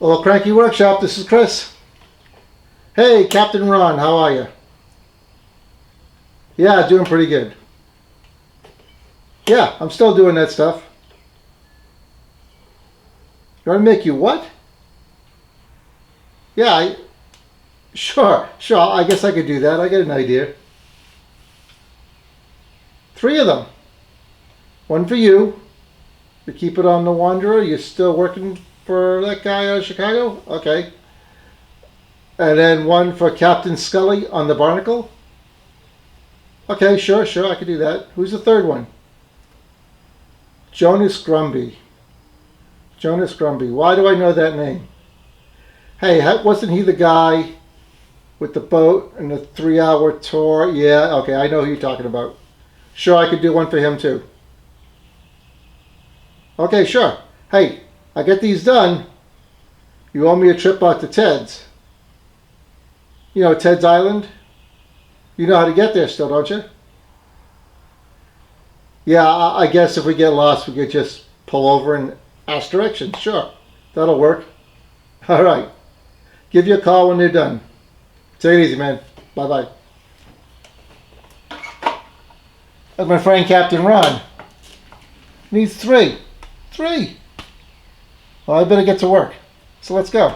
Hello, Cranky Workshop. This is Chris. Hey, Captain Ron, how are you? Yeah, doing pretty good. Yeah, I'm still doing that stuff. You want to make you what? Yeah, sure. I guess I could do that. I got an idea. 3 of them. One for you. You keep it on the Wanderer. You're still working for that guy out of Chicago? Okay. And then one for Captain Scully on the Barnacle? Okay, sure, I could do that. Who's the third one? Jonas Grumby. Jonas Grumby. Why do I know that name? Hey, wasn't he the guy with the boat and the 3-hour tour? Yeah, okay, I know who you're talking about. Sure, I could do one for him too. Okay, sure. Hey, I get these done. You owe me a trip out to Ted's. You know, Ted's Island? You know how to get there still, don't you? Yeah, I guess if we get lost, we could just pull over and ask directions. Sure, that'll work. All right. Give you a call when they're done. Take it easy, man. Bye-bye. That's my friend Captain Ron. Needs 3. 3. Well, I better get to work. So let's go.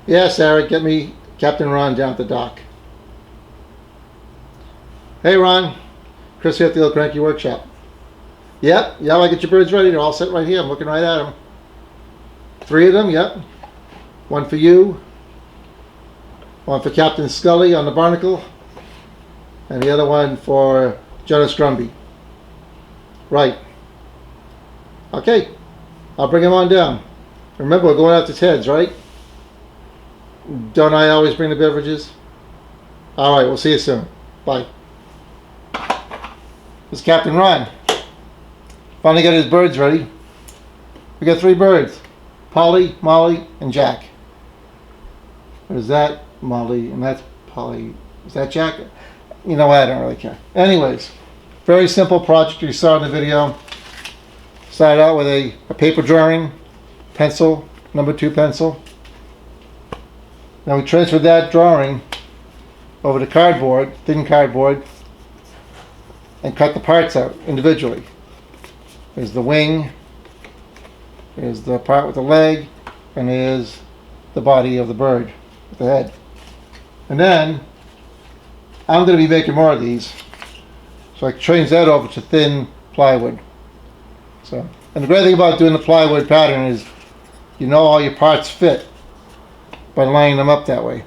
Yeah, Sarah, get me Captain Ron down at the dock. Hey, Ron. Chris here at the Old Cranky Workshop. Yep, yeah, I get your birds ready. They're all set right here. I'm looking right at them. 3 of them, yep. One for you. One for Captain Scully on the barnacle. And the other one for Jonas Grumby. Right. Okay. I'll bring him on down. Remember, we're going out to Ted's, right? Don't I always bring the beverages? Alright, we'll see you soon. Bye. This is Captain Ron. Finally got his birds ready. We got 3 birds. Polly, Molly, and Jack. Or is that Molly? And that's Polly. Is that Jack? You know, I don't really care. Anyways, very simple project you saw in the video. Started out with a paper drawing, pencil, number 2 pencil. Now we transferred that drawing over to cardboard, thin cardboard, and cut the parts out individually. There's the wing, there's the part with the leg, and there's the body of the bird with the head. And then I'm going to be making more of these, so I change that over to thin plywood. So, and the great thing about doing the plywood pattern is you know all your parts fit by lining them up that way.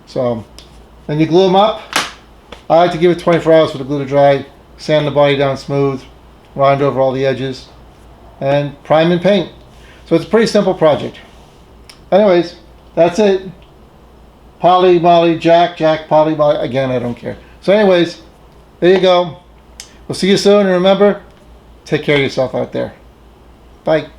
So then you glue them up. I like to give it 24 hours for the glue to dry, sand the body down smooth, round over all the edges, and prime and paint. So it's a pretty simple project. Anyways, that's it. Polly, Molly, Jack, Jack, Polly, Molly. Again, I don't care. So anyways, there you go. We'll see you soon, and remember, take care of yourself out there. Bye.